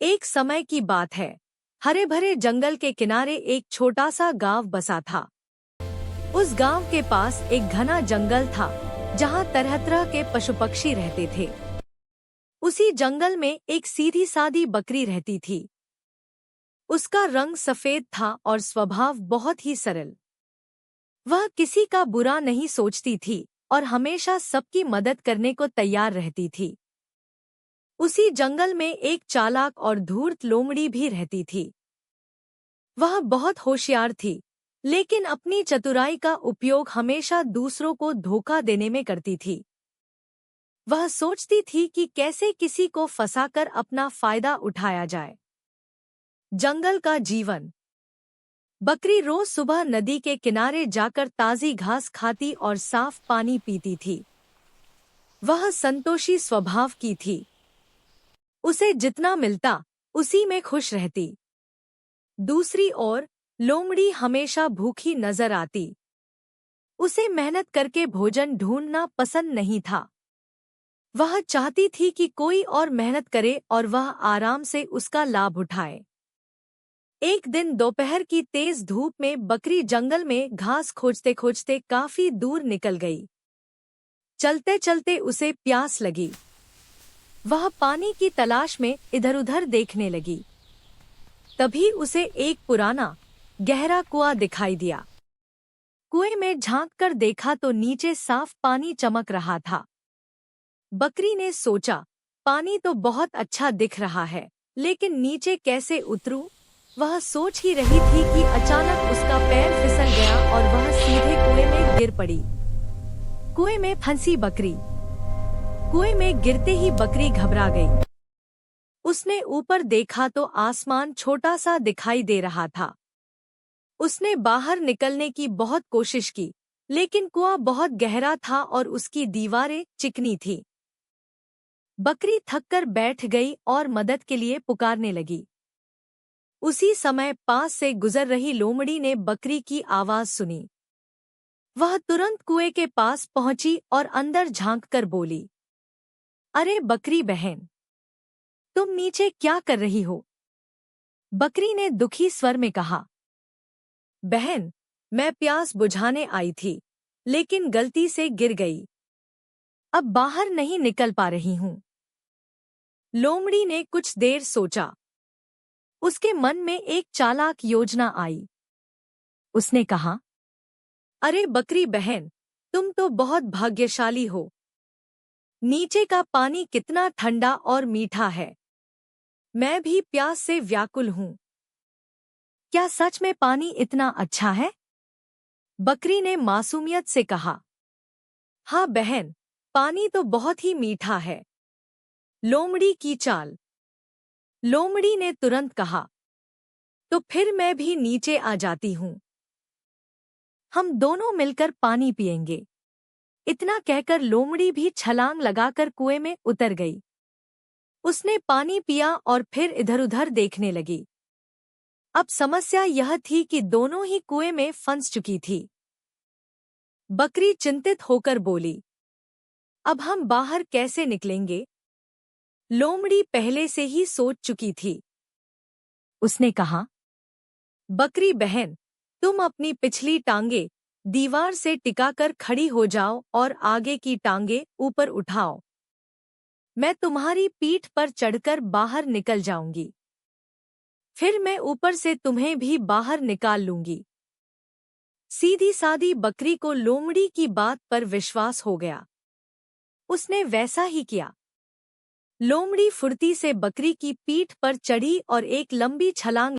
एक समय की बात है। हरे भरे जंगल के किनारे एक छोटा सा गांव बसा था। उस गांव के पास एक घना जंगल था जहां तरह तरह के पशु पक्षी रहते थे। उसी जंगल में एक सीधी सादी बकरी रहती थी। उसका रंग सफेद था और स्वभाव बहुत ही सरल। वह किसी का बुरा नहीं सोचती थी और हमेशा सबकी मदद करने को तैयार रहती थी। उसी जंगल में एक चालाक और धूर्त लोमड़ी भी रहती थी। वह बहुत होशियार थी, लेकिन अपनी चतुराई का उपयोग हमेशा दूसरों को धोखा देने में करती थी। वह सोचती थी कि कैसे किसी को फंसाकर अपना फायदा उठाया जाए। जंगल का जीवन। बकरी रोज सुबह नदी के किनारे जाकर ताजी घास खाती और साफ पानी पीती थी। वह संतोषी स्वभाव की थी। उसे जितना मिलता उसी में खुश रहती। दूसरी ओर लोमड़ी हमेशा भूखी नजर आती। उसे मेहनत करके भोजन ढूंढना पसंद नहीं था। वह चाहती थी कि कोई और मेहनत करे और वह आराम से उसका लाभ उठाए। एक दिन दोपहर की तेज धूप में बकरी जंगल में घास खोजते खोजते काफी दूर निकल गई। चलते चलते उसे प्यास लगी। वह पानी की तलाश में इधर-उधर देखने लगी। तभी उसे एक पुराना गहरा कुआं दिखाई दिया। कुएं में झांककर देखा तो नीचे साफ पानी चमक रहा था। बकरी ने सोचा, पानी तो बहुत अच्छा दिख रहा है, लेकिन नीचे कैसे उतरूं? वह सोच ही रही थी कि अचानक उसका पैर फिसल गया और वह सीधे कुएं में गिर पड़ी। कुएं में फंसी बकरी। कुएं में गिरते ही बकरी घबरा गई। उसने ऊपर देखा तो आसमान छोटा सा दिखाई दे रहा था। उसने बाहर निकलने की बहुत कोशिश की, लेकिन कुआं बहुत गहरा था और उसकी दीवारें चिकनी थी। बकरी थककर बैठ गई और मदद के लिए पुकारने लगी। उसी समय पास से गुजर रही लोमड़ी ने बकरी की आवाज सुनी। वह तुरंत कुएं के पास पहुंची और अंदर झांककर बोली, अरे बकरी बहन, तुम नीचे क्या कर रही हो? बकरी ने दुखी स्वर में कहा, बहन, मैं प्यास बुझाने आई थी, लेकिन गलती से गिर गई। अब बाहर नहीं निकल पा रही हूं। लोमड़ी ने कुछ देर सोचा। उसके मन में एक चालाक योजना आई। उसने कहा, अरे बकरी बहन, तुम तो बहुत भाग्यशाली हो। नीचे का पानी कितना ठंडा और मीठा है। मैं भी प्यास से व्याकुल हूं। क्या सच में पानी इतना अच्छा है? बकरी ने मासूमियत से कहा, हाँ बहन, पानी तो बहुत ही मीठा है। लोमड़ी की चाल। लोमड़ी ने तुरंत कहा, तो फिर मैं भी नीचे आ जाती हूं। हम दोनों मिलकर पानी पिएंगे। इतना कहकर लोमड़ी भी छलांग लगाकर कुएं में उतर गई। उसने पानी पिया और फिर इधर-उधर देखने लगी। अब समस्या यह थी कि दोनों ही कुएं में फंस चुकी थी। बकरी चिंतित होकर बोली, अब हम बाहर कैसे निकलेंगे? लोमड़ी पहले से ही सोच चुकी थी। उसने कहा, बकरी बहन, तुम अपनी पिछली टांगे दीवार से टिकाकर खड़ी हो जाओ और आगे की टांगे ऊपर उठाओ। मैं तुम्हारी पीठ पर चढ़कर बाहर निकल जाऊंगी। फिर मैं ऊपर से तुम्हें भी बाहर निकाल लूंगी। सीधी सादी बकरी को लोमड़ी की बात पर विश्वास हो गया। उसने वैसा ही किया। लोमड़ी फुर्ती से बकरी की पीठ पर चढ़ी और एक लंबी छलांग